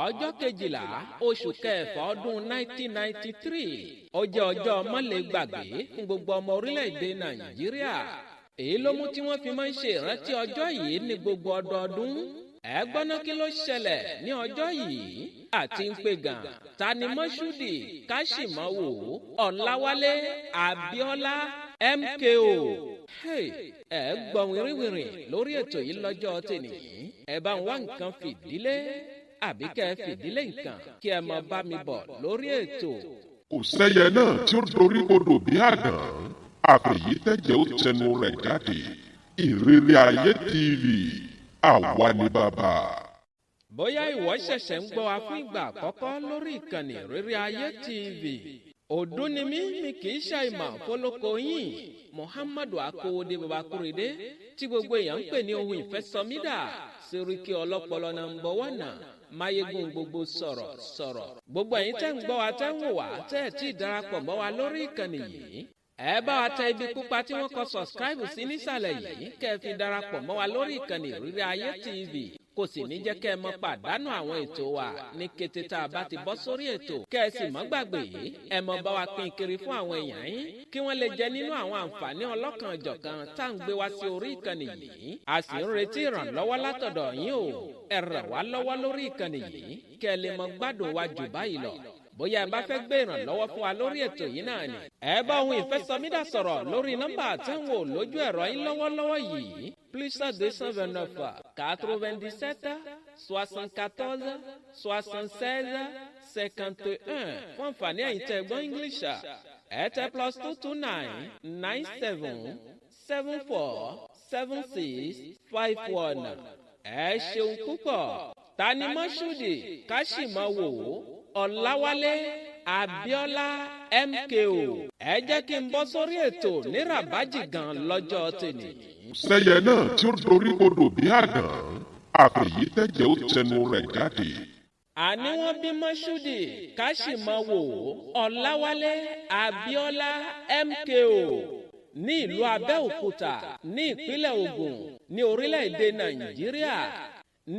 ọjọ́ kejìlá oṣù kẹfà ọdún 1993 ó jẹ́ ọjọ́ mọ́lẹ́gbàgbé fún gbogbo ọmọ orílẹ̀-èdè Nàìjíríà. èyí ló mú tí wọ́n fi máa ń ṣe ìrántí ọjọ́ yìí ní gbogbo ọdọọdún. ẹ gbọ́ ná kí ló ṣẹlẹ̀ ní ọjọ́ yìí àti ń pè gan Tani Mọ́ṣúdì Káṣímáwò Ọláwálé Abíọ́lá M.K.O. ẹ gbọ́ wìrìwìrì lórí ètò yìí lọ́jọ́ tèmi. ẹ bá ń wá nǹkan fìdílé àbí kẹ́ ẹ fìdílé nǹkan kí ẹ máa bá mi bọ̀ lórí ètò. kò sẹ́yẹ náà tí ó dorí kodò bí àdán àfẹ̀yí tẹ̀jẹ̀ ó tẹnu rẹ̀ jáde. Ìrírí Ayé TV àwa ni bàbá. bóyá ìwọ ṣẹ̀ṣẹ̀ ń gbọ́ wa fún ìgbà àkọ́kọ́ lórí ìkànnì Ìrírí Ayé TV. ọdún ni mí kì í ṣàìmọ̀ fọlọ́kọ yín Muhammadu Akówódé Babakúrédé tí gbogbo èèyàn ń pè ní ohun ìfẹ́ SOMIDA Sẹ́ríkì ọlọ́pọlọ number 1 máyégún gbogbo sọ̀rọ̀. gbogbo ẹ̀yin tẹ́ ń gbọ́ wa tẹ́ ń wò wá tẹ́ ẹ̀ tí ì darapọ̀ mọ́ wa lórí ìkànnì yìí. ẹ bá wa tẹ ibi pupa tí wọ́n kọ subscribe sí nísàlẹ̀ yìí kẹ́ ẹ fi darapọ̀ mọ́ wa lórí ìkànnì Ìrírí Ayé TV. kò sì ní jẹ́ kẹ́ ẹ mọ pàdánù àwọn ètò wa ní kété tá a bá ti bọ́ sórí ètò. kẹ́ ẹ sì mọ́ gbàgbé ẹ mọ bá wa pín kiri fún àwọn èèyàn yín kí wọ́n lè jẹ nínú àwọn àǹfààní ọlọ́kan-ò-jọ̀kan tá à ń gbé wá sí orí ìkànnì yìí. a sì ń retí ìrànlọ́wọ́ látọ̀dọ̀ yín o. ẹ ràn wá lọ́wọ́ lórí ìkànnì yìí kẹ́ ẹ lè mọ gbádùn wa jù báyìí lọ. bóyá ẹ bá fẹ́ gbé ìrànlọ́wọ́ fún wa lórí ètò yìí náà ni. ẹ bá ohun ìfẹ́ SOMIDA sọ̀rọ̀ lórí nọ́mbà àtẹ̀wò lójú ẹ̀rọ yín lọ́wọ́lọ́wọ́ yìí. +229 97 74 76 51 fún àǹfààní ẹ̀yin tẹ́ gbọ́ English. ẹ tẹ +229 97 74 76 51. ẹ ṣeun púpọ̀. Tani Mọ́ṣúdì Káṣímáwò Ọláwálé Abíọ́lá M.K.O. ẹ jẹ́ kí n bọ́ sórí ètò ní ràbájì gan lọ́jọ́ tèmi. sẹ́yẹ náà tí ó dorí kodò bí àdán àfẹ̀yí tẹ̀jẹ̀ ó tẹnu rẹ̀ jáde. àní wọ́n bí Mọ́ṣúdì Káṣímáwò Ọláwálé Abíọ́lá M.K.O. ní ìlú Abẹ́òkúta ní ìpínlẹ̀ Ògùn ní orílẹ̀-èdè Nàìjíríà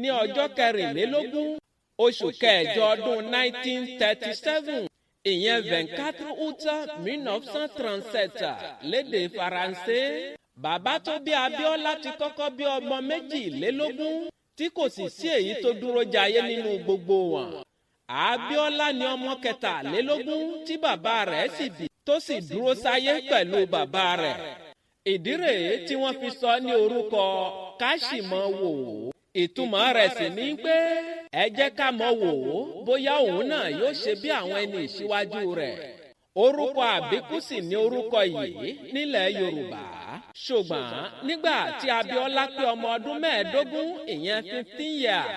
ní ọjọ́ 24 oṣù kẹjọ ọdún 1937 ìyẹn 24 août 1937 lédè Faransé. bàbá tó bí Abíọ́lá ti kọ́kọ́ bí ọmọ 22 tí kò sì sí èyí tó dúró jayé nínú gbogbo wọn. Abíọ́lá ni ọmọ 23 tí bàbá rẹ̀ sì bí tó sì dúró sáyé pẹ̀lú bàbá rẹ̀. ìdí rèé tí wọ́n fi sọ ní orúkọ Káṣímáwò. ìtumọ̀ rẹ̀ sì ní pé ẹ jẹ́ ká mọ̀ wò ó bóyá òun náà yóò ṣe bí àwọn ẹni ìṣíwájú rẹ̀. orúkọ àbíkú sì ní orúkọ yìí nílẹ̀ Yorùbá. ṣùgbọ́n nígbà tí Abíọ́lá pé ọmọ ọdún 15 ìyẹn 15 years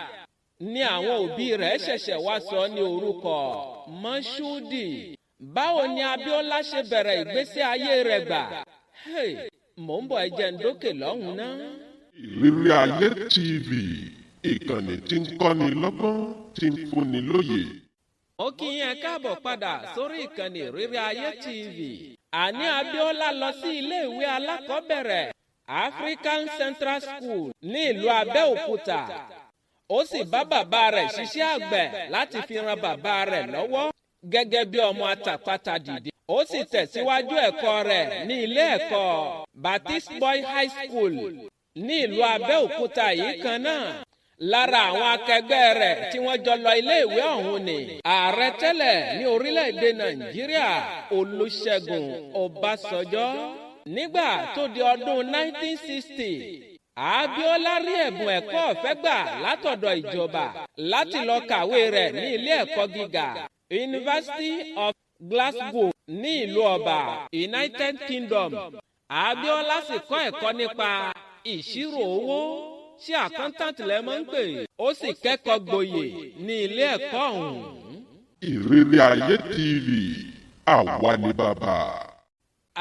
ni àwọn òbí rẹ̀ ṣẹ̀ṣẹ̀ wá sọ ní orúkọ Mọ́ṣúdì. báwo ni Abíọ́lá ṣe bẹ̀rẹ̀ ìgbésí ayé rẹ̀ gbà? mò ń bọ̀ ẹ jẹ́ n dókè lọ́hùn náà. Ìrírí Ayé TV ìkànnì tí ń kọ́ni lọ́gbọ́n tí ń fúnni lóye. ó kí yín káàbọ̀ padà sórí ìkànnì Ìrírí Ayé TV. àní Abíọ́lá lọ sí iléèwé alákọ̀ọ́bẹ̀rẹ̀ African Central School ní ìlú Abẹ́òkúta. ó sì bá bàbá rẹ̀ ṣiṣẹ́ àgbẹ̀ láti fi ran bàbá rẹ̀ lọ́wọ́ gẹ́gẹ́ bí ọmọ àtàpàtà dìde. ó sì tẹ̀síwájú ẹ̀kọ́ rẹ̀ ní ilé ẹ̀kọ́ Baptist Boy High School ní ìlú Abẹ́òkúta yìí kan náà. lára àwọn akẹgbẹ́ rẹ̀ tí wọ́n jọ lọ iléèwé ọ̀hún ni ààrẹ tẹ́lẹ̀ ní orílẹ̀-èdè Nàìjíríà Olúṣẹ́gun Ọbásanjọ́. nígbà tó di ọdún 1960 Abíọ́lá rí ẹ̀bùn ẹ̀kọ́ ọ̀fẹ́ gbà látọ̀dọ̀ ìjọba láti lọ kàwé rẹ̀ ní ilé ẹ̀kọ́ gíga University of Glasgow ní ìlú ọba United Kingdom. Abíọ́lá sì kọ́ ẹ̀kọ́ nípa ìṣirò owó ṣé accountant lẹ mọ̀ ń pè. ó sì kẹ́kọ̀ọ́ gboyè ní ilé ẹ̀kọ́ ọ̀hún. Ìrírí Ayé TV àwa ni bàbá.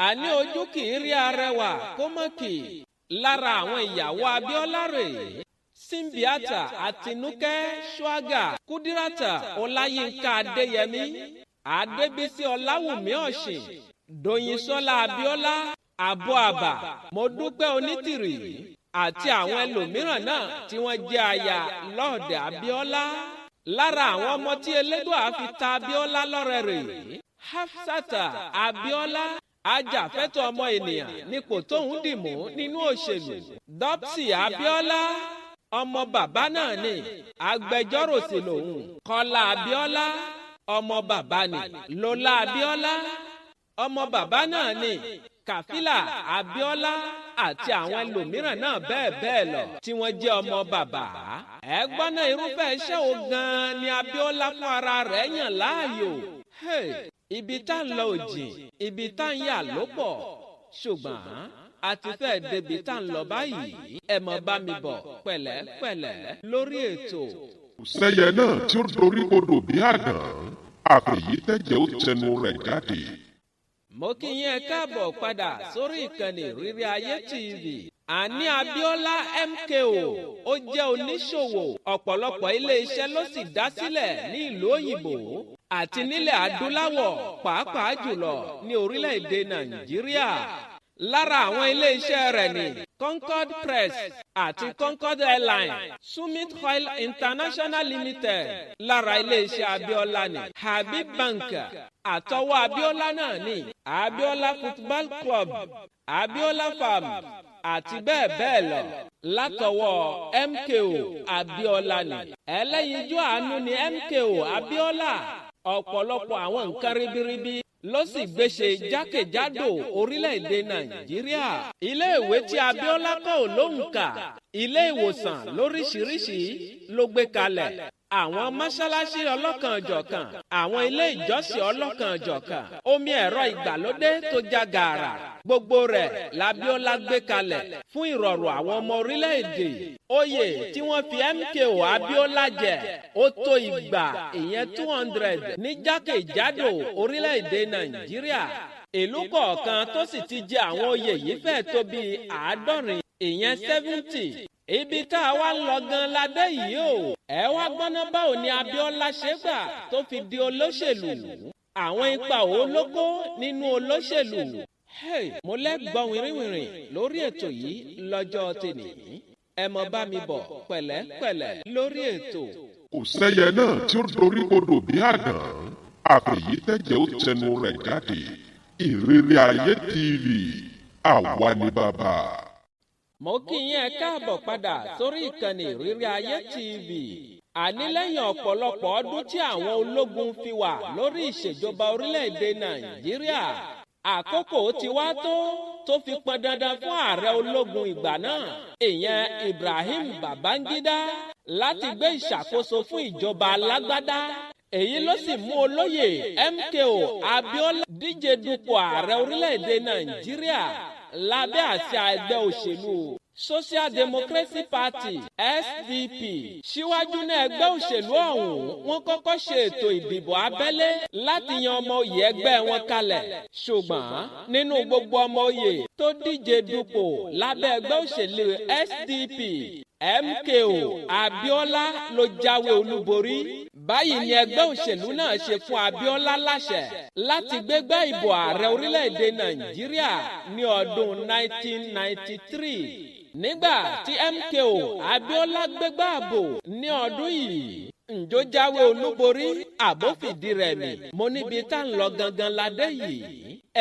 àní ojú kì í rí arẹwà kó mọ̀ kì í. lára àwọn ìyàwó Abíọ́lá rèé Simbiata Àtinúkẹ́ Ṣúágà Kúdírátà Ọláyínká Adéyẹmí Adébísí Ọláwùmí Ọ̀ṣìn Dòyìnsọ́lá Abíọ́lá Àbọ̀ Àbà Mọ́dúpẹ́ Onítìrì àti àwọn ẹlòmíràn náà tí wọ́n jẹ́ aya lọ́ọ̀dẹ̀ Abíọ́lá. Lára àwọn ọmọ tí Elédùà fi ta Abíọ́lá lọ́rẹ rèé: Hafsata Abíọ́lá, ajàfẹ́tọ̀ọ́ ọmọ ènìyàn nípò tóun dì mú nínú òṣèlú. Dopsy Abíọ́lá, ọmọ bàbá náà ni, agbẹjọ́rò sí lòun. Kọ́lá Abíọ́lá, ọmọ bàbá ni. Lọ́lá Abíọ́lá, ọmọ bàbá náà ni. Kàfílà Abíọ́lá àti àwọn ẹlòmíràn náà bẹ́ẹ̀ bẹ́ẹ̀ lọ tí wọ́n jẹ́ ọmọ bàbá. Ẹ̀gbọ́n náà irúfẹ́ iṣẹ́ wo gan-an ni Abíọ́lá fún ara rẹ̀ yàn láàyò? Ibi tá ń lọ ò jìn, ibi tá ń yà ló pọ̀. Ṣùgbọ́n a ti fẹ́ débi tá ń lọ báyìí. Ẹ mọ̀ bá mi bọ̀ pẹ̀lẹ́pẹ̀lẹ́ lórí ètò. Sẹ́yẹ náà tí ó dorí kodò bí àdán, àfẹ̀yí tẹ̀jẹ̀ ó tẹnu rẹ̀ jáde. Mo kí yín ẹ káàbọ̀ padà sórí ìkànnì Rírí Ayé TV. Àní Abíọ́lá M.K.O ó jẹ́ oníṣòwò. Ọ̀pọ̀lọpọ̀ ilé-iṣẹ́ ló sì dá sílẹ̀ ní ìlú òyìnbó àti nílẹ̀ adúláwọ̀, pàápàá jùlọ ní orílẹ̀-èdè Nàìjíríà. Lára àwọn ilé-iṣẹ́ rẹ̀ ni Concord Press àti Concord Airline, Summit Oil International Limited. Lára ilé-iṣẹ́ Abíọ́lá ni Habib Bank, àtọwọ́ Abíọ́lá náà ni Abíọ́lá Football Club, Abíọ́lá Farm àti bẹ́ẹ̀ bẹ́ẹ̀ lọ. Látọwọ́ M.K.O Abíọ́lá ni. Ẹlẹ́yinjú àánú ni M.K.O Abíọ́lá. Ọ̀pọ̀lọpọ̀ àwọn nǹkan ribiribi ló sì gbéṣe jákèjádò orílẹ̀-èdè Nàìjíríà. Ilé ìwé tí Abíọ́lá kọ́ ò lóǹkà, ilé ìwòsàn lóríṣiríṣi ló gbé kalẹ̀. Àwọn mọ́ṣáláṣí ọlọ́kan-ò-jọ̀kan, àwọn ilé ìjọsìn ọlọ́kan-ò-jọ̀kan, omi ẹ̀rọ ìgbàlódé tó já gààrà, gbogbo rẹ̀ l'Abíọ́lá gbé kalẹ̀ fún ìrọ̀rùn àwọn ọmọ orílẹ̀-èdè. Oyè tí wọ́n fi M.K.O Abíọ́lá jẹ ó tó 200 ní jákèjádò orílẹ̀-èdè Nàìjíríà. Ìlú kọ̀ọ̀kan tó sì ti jẹ àwọn oyè yìí fẹ́ tó bí 70. Ibi tá a wá ń lọ gan ládé yìí o. Ẹ wá gbọ́ná báwo ni Abíọ́lá ṣe gbà tó fi di olóṣèlú? Àwọn ipa wo ló kó nínú olóṣèlú? Mo lẹ́gbọ́n wìrìwìrì lórí ètò yìí lọ́jọ́ tèmi. Ẹ mọ̀ bá mi bọ̀ pẹ̀lẹ́pẹ̀lẹ́ lórí ètò. Kò sẹ́yẹ náà tí ó dorí kodò bí àdán, àfẹ̀yí tẹ̀jẹ̀ ó tẹnu rẹ̀ jáde. Ìrírí Ayé TV, àwa ni bàbá. Mo kí yín ẹ káàbọ̀ padà sórí ìkànnì Rírí Ayé TV. Àní lẹ́yìn ọ̀pọ̀lọpọ̀ ọdún tí àwọn ológun fi wà lórí ìṣèjọba orílẹ̀-èdè Nàìjíríà, àkókò ti wá tó fi pọn dandan fún ààrẹ ológun ìgbà náà, ìyẹn Ibrahim Babangida, láti gbé ìṣàkóso fún ìjọba alágbádá. Èyí ló sì mú olóyè M.K.O Abíọ́lá díje dupò ààrẹ orílẹ̀-èdè Nàìjíríà lábẹ́ àsíá ẹgbẹ́ òṣèlú Social Democratic Party SDP. Síwájú ní ẹgbẹ́ òṣèlú ọ̀hún, wọ́n kọ́kọ́ ṣe ètò ìdìbò abẹ́lé láti yan ọmọ oyè ẹgbẹ́ wọn kalẹ̀. Ṣùgbọ́n nínú gbogbo ọmọ oyè tó díje dupò lábẹ́ ẹgbẹ́ òṣèlú SDP, M.K.O Abíọ́lá ló jáwé olúborí. Báyìí ni ẹgbẹ́ òṣèlú náà ṣe fún Abíọ́lá láṣẹ láti gbégbá ìbò ààrẹ orílẹ̀-èdè Nàìjíríà ní ọdún 1993. Nígbà tí M.K.O Abíọ́lá gbégbá àbò ní ọdún yìí, ǹjọ́ jáwé olúborí àbó fìdí rẹmi? Mo níbi tá ń lọ gangan ládé yìí.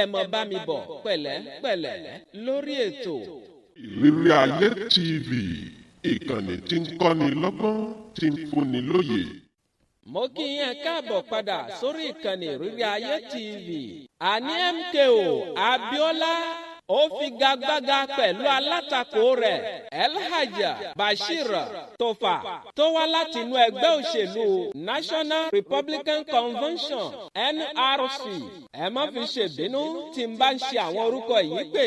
Ẹ mọ̀ bá mi bọ̀ pẹ̀lẹ́pẹ̀lẹ́ lórí ètò. Ìrírí Ayé TV, ìkànnì tí ń kọ́ni lọ́gbọ́n, tí ń fúnni lóye. Mo kí yín ẹ káàbọ̀ padà sórí ìkànnì Rírí Ayé TV. Àní M.K.O Abíọ́lá ó figagbága pẹ̀lú alátakò rẹ̀ Elhaja Bashir Tofa tó wá láti inú ẹgbẹ́ òṣèlú National Republican Convention NRC. Ẹ má fi ṣèbínú tí n bá ń ṣe àwọn orúkọ yìí pé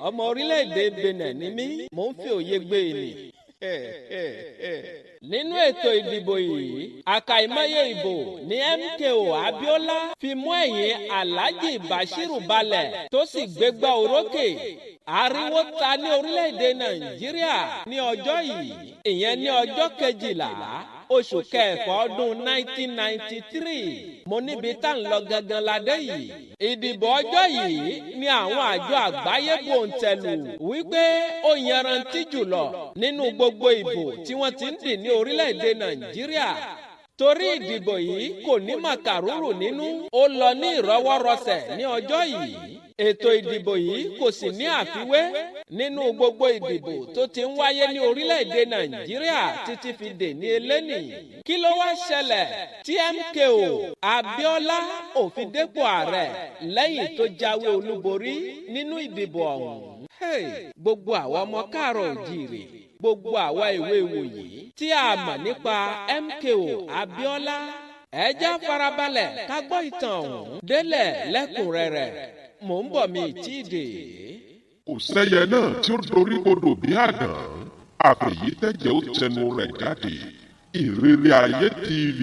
ọmọ orílẹ̀-èdè Benin ni mí, mò ń fi òye gbé e nì. Nínú ètò ìdìbò yìí, àkàìmọye ìbò ní M.K.O Abíọ́lá fi mú ẹ̀yìn Alhaji Bashiru balẹ̀ tó sì gbégbá orókè. Ariwo ta ní orílẹ̀-èdè Nàìjíríà ní ọjọ́ yìí, ìyẹn ní ọjọ́ 12 oṣù kẹfà ọdún 1993 mo níbi tá ń lọ gangan ládé yìí. Ìdìbò ọjọ́ yìí ni àwọn àjọ àgbáyé bòǹtẹ̀lù wípé ó yanrantí jùlọ nínú gbogbo ìbò tí wọ́n ti ń dì ní orílẹ̀-èdè Nàìjíríà. Torí ìdìbò yìí kò ní màkàrúrù nínú, ó lọ ní ìrọwọ́rọsẹ̀ ní ọjọ́ yìí. Ètò ìdìbò yìí kò sì ní àfiwé nínú gbogbo ìdìbò tó ti ń wáyé ní orílẹ̀-èdè Nàìjíríà títí fi dè ní eléni. Kí ló wá ṣẹlẹ̀ tí M.K.O Abiola ò fi dépò ààrẹ lẹ́yìn tó jáwé olúborí nínú ìdìbò ọ̀hún? Gbogbo àwọn ọmọ káàárọ̀ oòjíire, gbogbo àwa ìwé ìwòyí tí a mọ̀ nípa M.K.O Abiola, ẹ já farabalẹ̀ ká gbọ́ ìtàn ọ̀hún délẹ̀ lẹ́kùnrẹ́rẹ́. Mò ń bọ̀ mi tí ì dé. Kò sẹ́yẹ náà tí ó dorí kodò bí àdán, àfẹ̀yí tẹ̀jẹ̀ ó tẹnu rẹ̀ jáde. Ìrírí Ayé TV,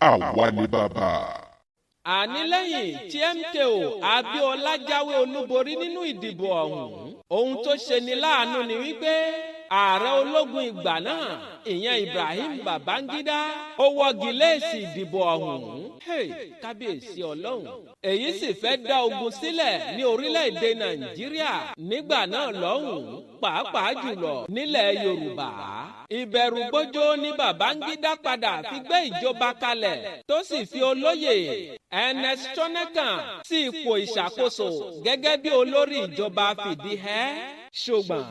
àwa ni bàbá. Àní lẹ́yìn tí M.K.O Abiola jáwé olúborí nínú ìdìbò ọ̀hún, ohun tó ṣe ni láàánú ni wípé ààrẹ ológun ìgbà náà, ìyẹn Ibrahim Babangida, ó wọ́gi lé èsì ìdìbò ọ̀hún. Kábíyèsí Ọlọ́run. Èyí sì fẹ́ dá ogun sílẹ̀ ní orílẹ̀-èdè Nàìjíríà nígbà náà lọ́hùn-ún, pàápàá jùlọ nílẹ̀ Yorùbá. Ìbẹ̀rù gbójó ní Babangida padà fi gbé ìjọba kalẹ̀ tó sì fi olóyè Ernest Shonekan sí ipò ìṣàkóso gẹ́gẹ́ bí olórí ìjọba fìdíhẹ́. Ṣùgbọ́n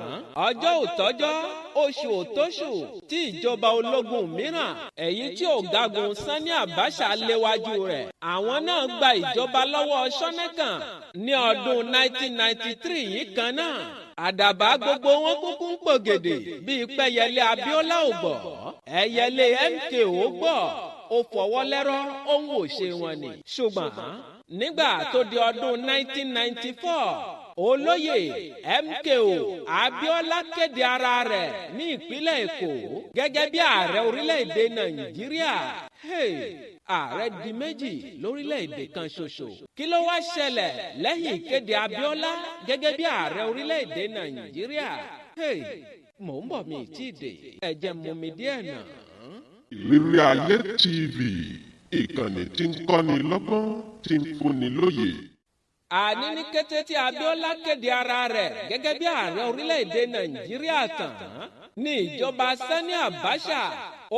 ọjọ́ òtọ́jọ́, oṣù òtóṣù tí ìjọba ológun mìíràn, èyí tí ọ̀gágun Sani Abacha léwájú rẹ̀, àwọn náà gba ìjọba lọ́wọ́ Shonekan ní ọdún 1993 yìí kan náà. Àdàbà gbogbo wọn kúkú ń pògèdè bíi pẹ́yẹlé Abiola ò gbọ́, ẹyẹlé M.K.O gbọ́, ó fọwọ́ lẹ́rọ̀ ohun òṣè wọn ni. Ṣùgbọ́n nígbà tó di ọdún 1994, olóyè M.K.O Abiola kéde ara rẹ̀ ní ìpínlẹ̀ Èkó gẹ́gẹ́ bí ààrẹ orílẹ̀-èdè Nàìjíríà. Ààrẹ di méjì lórílẹ̀-èdè kan ṣoṣo. Kí ló wá ṣẹlẹ̀ lẹ́yìn ìkéde Abiola gẹ́gẹ́ bí ààrẹ orílẹ̀-èdè Nàìjíríà? Mò ń bọ̀ mi tí ì dé, ẹ jẹ́ mú mi díẹ̀ náà. Ìrírí Ayé TV, ìkànnì tí ń kọ́ni lọ́gbọ́n, tí ń fúnni lóye. Àní ní kété tí Abiola kéde ara rẹ̀ gẹ́gẹ́ bí ààrẹ orílẹ̀-èdè Nàìjíríà tán, ní ìjọba Sani Abacha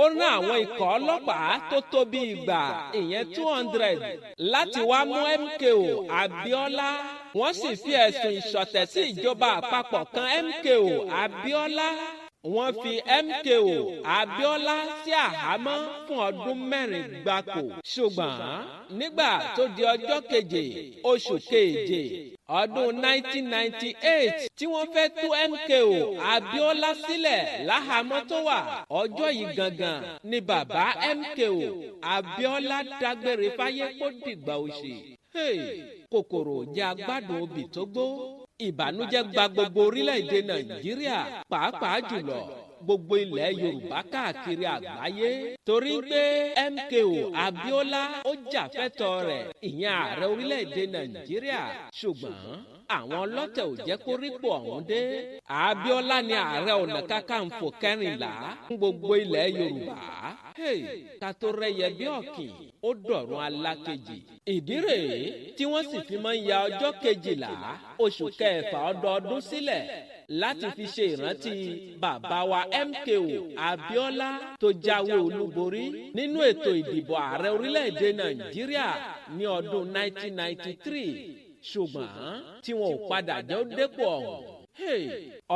ó rán àwọn ikọ̀ ọlọ́pàá tó tó bí 200, ìyẹn 200, láti wá mú M.K.O Abiola. Wọ́n sì fi ẹ̀sùn ìṣọ̀tẹ̀ sí ìjọba àpapọ̀ kan M.K.O Abiola. Wọ́n fi M.K.O Abiola sí àhámọ́ fún ọdún 4 gbáko. Ṣùgbọ́n nígbà tó di ọjọ́ keje, oṣù keje, ọdún 1998 tí wọ́n fẹ́ tú M.K.O Abiola sílẹ̀ láhàámọ́ tó wà, ọjọ́ yìí gangan ni bàbá M.K.O Abiola dágbére fáyé kó dìgbà òṣì. Kòkòrò jẹ́ agbádùn obì tó gbó. Ìbànújẹ́ gba gbogbo orílẹ̀-èdè Nàìjíríà, pàápàá jùlọ gbogbo ilẹ̀ Yorùbá káàkiri àgbáyé. Torí pé M.K.O Abiola ó jàfẹ́tọ̀ọ́ rẹ̀, ìyẹn ààrẹ orílẹ̀-èdè Nàìjíríà. Ṣùgbọ́n àwọn ọlọ́tẹ̀ ò jẹ́ kó rípò ọ̀hún dé. Abiola ni ààrẹ ọ̀nà kakanfò 14 fún gbogbo ilẹ̀ Yorùbá. Ká tó rẹ́yẹ bí ọ̀kìn, ó dọ̀run alákejì. Ìdí rèé tí wọ́n sì fi máa ń ya ọjọ́ 12 oṣù kẹfà ọdọọdún sílẹ̀ láti fi ṣe ìrántí bàbá wa M.K.O Abiola tó jáwé olúborí nínú ètò ìdìbò ààrẹ orílẹ̀-èdè Nàìjíríà ní ọdún 1993. Ṣùgbọ́n tí wọn ò padà jẹ́ ó dépò ọ̀hún.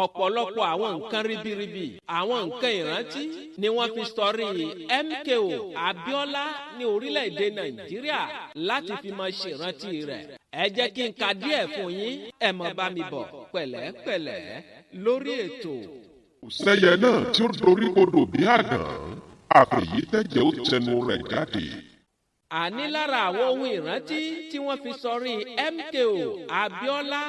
Ọ̀pọ̀lọpọ̀ àwọn nǹkan ribiribi, àwọn nǹkan ìrántí ni wọ́n fi sọrí M.K.O Abiola ní orílẹ̀-èdè Nàìjíríà láti fi máa ṣèrántí rẹ̀. Ẹ jẹ́ kí n ka díẹ̀ fún yín, ẹ máa bá mi bọ̀ pẹ̀lẹ́pẹ̀lẹ́ lórí ètò. Kò sẹ́yẹ náà tí ó dorí kodò bí àdán, àfẹ̀yí tẹ̀jẹ̀ ó tẹnu rẹ̀ jáde. Àní lára àwọn ohun ìrántí tí wọ́n fi sọrí M.K.O Abiola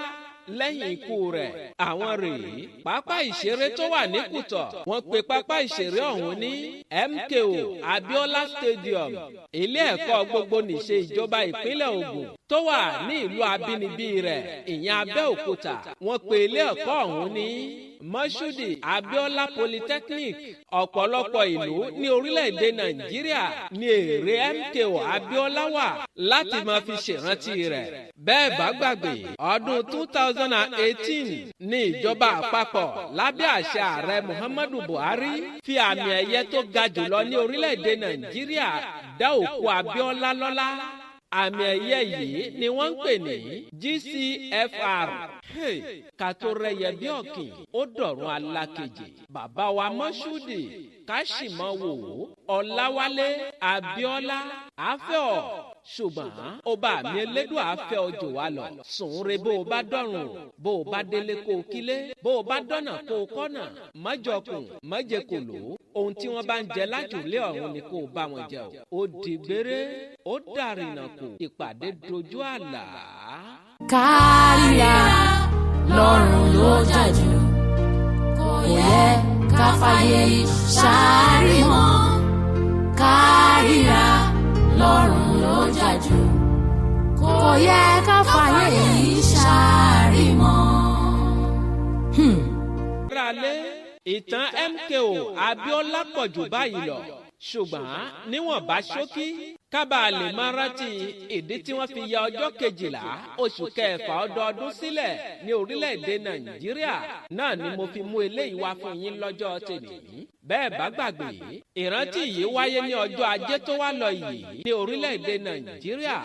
lẹ́yìn ikú rẹ̀, àwọn rèé: pápá ìṣeré tó wà ní Kùtọ̀, wọ́n pe pápá ìṣeré ọ̀hún ní M.K.O Abiola Stadium. Ilé ẹ̀kọ́ gbogbo nìṣe ìjọba ìpínlẹ̀ Ògùn, tó wà ní ìlú abínibí rẹ̀ ìyẹn Abẹ́òkúta. Wọ́n pe ilé ẹ̀kọ́ ọ̀hún ní Moshood Abiola Polytechnic. Ọ̀pọ̀lọpọ̀ ìlú ní orílẹ̀-èdè Nàìjíríà ní èrè M.K.O Abiola wà láti máa fi ṣèrántí rẹ̀. Bẹ́ẹ̀ bá gbàgbé, ọdún 2018 ní ìjọba àpapọ̀ lábẹ́ àṣẹ ààrẹ Muhammadu Buhari fi àmì ẹ̀yẹ tó ga jùlọ ní orílẹ̀-èdè Nàìjíríà dá òkú Abiola lọ́lá. Àmì ẹ̀yẹ yìí ni wọ́n ń pè ní GCFR. Ká tó rẹyẹ bí ọ̀kìn ó dọ̀run alákejì. Bàbá wa Moshood Káṣímọ́wò Ọláwálé Abiola afẹ́ ọ̀, ṣùgbọ́n ọba mi elédùn afẹ́ ọjọ́ wa lọ. Sùn re bó o bá dọ̀run, bó o bá délé kó o kílé, bó o bá dọ̀nà kó o kọ́nà, mọ́jọkùn mọ́jẹkòló. Ohun tí wọ́n bá ń jẹ lájùlé ọ̀run ni kó o bá wọn jẹ o. Ó dìgbére, ó dàrínà kù, ìpàdé dojú àlà. Kárìíra lọ́rùn ló jàjù, kò yẹ ká fàyè ṣàárì mọ́. Kárìíra lọ́rùn ló jàjù, kò yẹ ká fàyè ṣàárì mọ́. Ìtàn M.K.O Abiola pọ̀ jù báyìí lọ, ṣùgbọ́n níwọ̀nba ṣókí kábà lè máa rántí ìdí tí wọ́n fi ya ọjọ́ 12 oṣù kẹfà ọdọọdún sílẹ̀ ní orílẹ̀-èdè Nàìjíríà náà ni mo fi mú eléyìí wá fún yín lọ́jọ́ tèmi. Bẹ́ẹ̀ bá gbàgbé, ìrántí yìí wáyé ní ọjọ́ ajé tó wá lọ yìí ní orílẹ̀-èdè Nàìjíríà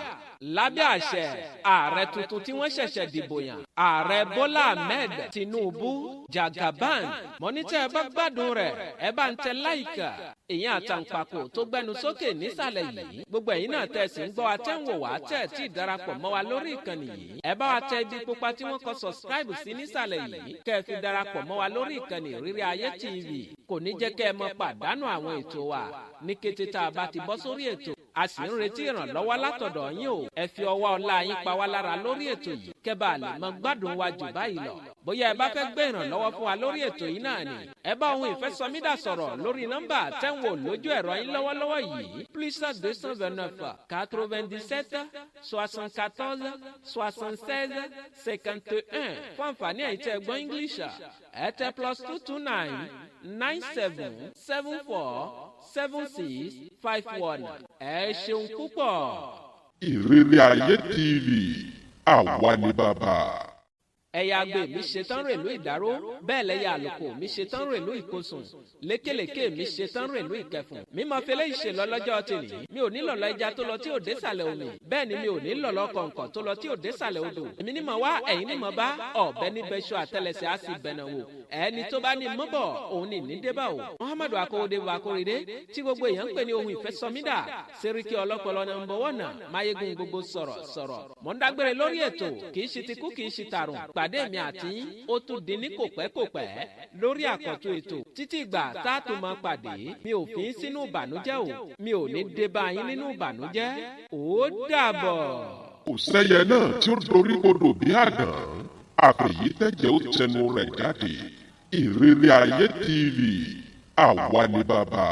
lábẹ́ àṣẹ ààrẹ tuntun tí wọ́n ṣẹ̀ṣẹ̀ dìbò yàn, ààrẹ Bọ́lá Ahmed Tinubu Jagaban. Mọ́nítẹ́ ẹ bá gbádùn rẹ̀ ẹ bá ń tẹ láìkà ìyẹn àtàǹpàkò tó gbẹnu sókè nísàlẹ̀ yìí. Gbogbo ẹ̀yin náà tẹ̀ sí ń gbọ́ wa tẹ́ ń wò wá tẹ̀ tí darapọ̀ mọ́ wa lórí ìkànnì yìí. Ẹ bá wa tẹ ibi pupa tí wọ́n kọ subscribe sí nísàlẹ̀ yìí kẹ́ ẹ fi darapọ̀ mọ́ wa lórí ìkànnì Ìrírí Ayé TV. Kò ní jẹ́ kẹ́ ẹ mọ pàdánù àwọn ètò wa ní kété tá a bá ti bọ́ sórí ètò. A sì ń retí ìrànlọ́wọ́ látọ̀dọ̀ yín o. Ẹ fi ọwọ́ ọlá yín pa wá lára lórí ètò yìí kẹ́ bá lè mọ gbádùn wa jù báyìí lọ. Bóyá ẹ bá fẹ́ gbé ìrànlọ́wọ́ fún wa lórí ètò yìí náà ni ẹ bá ohun ìfẹ́ SOMIDA sọ̀rọ̀ lórí nọ́mbà tẹ́ ń wò lójú ẹ̀rọ yín lọ́wọ́lọ́wọ́ yìí +229 97 74 76 51 fún àǹfààní ẹ̀yin tẹ́ gbọ́ English. Ẹ tẹ +229 97 74 76 51. Ẹ ṣeun púpọ̀. Ìrírí Ayé TV, àwa ni bàbá. Ẹ̀yà àgbè mi ṣetán rèlú ìdáró, bẹ́ẹ̀ lẹ́yà àlùkò mi ṣetán rèlú ìkosùn, lékèlékè mi ṣetán rèlú ìkẹfùn. Mímọ fẹlẹ́ ìṣèlọ lọ́jọ́ tèmi, mi ò ní lọ̀lọ́ ẹja tó lọ tí ò dé sàlẹ̀ omi, bẹ́ẹ̀ ni mi ò ní lọ̀lọ́ kọ̀ǹkọ̀ tó lọ tí ò dé sàlẹ̀ odò. Èmi ní mọ̀ wá, ẹ̀yin ní mọ̀ bá, ọ̀bẹ ní bẹ́ṣọ àtẹlẹsẹ̀ á sì bẹ̀nà wò. Ẹni tó bá ní mọ́bọ̀ òun ní ní débà o. Muhammadu Akowode Bakorede tí gbogbo èèyàn ń pè ní ohun ìfẹ́ SOMIDA, Sẹ́ríkì ọlọ́pọlọ number 1, máyégún gbogbo sọ̀rọ̀. Mo ń dágbére lórí ètò, kì í ṣe tikú kì í ṣe tàrùn. Pàdé mi àti ó tún di ní kòpẹ́kòpẹ́ lórí àkọ́tún ètò. Títí ìgbà tá a tún máa pàdé, mi ò fi ń sínú ìbànújẹ́ o, mi ò ní dé bá yín nínú ìbànújẹ́. Ó dàbọ̀. Kò sẹ́yẹ náà tí ó dorí kodò bí àdán, àfẹ̀yí tẹ̀jẹ̀ ó tẹnu rẹ̀ jáde. Ìrírí Ayé TV, àwa ni bàbá.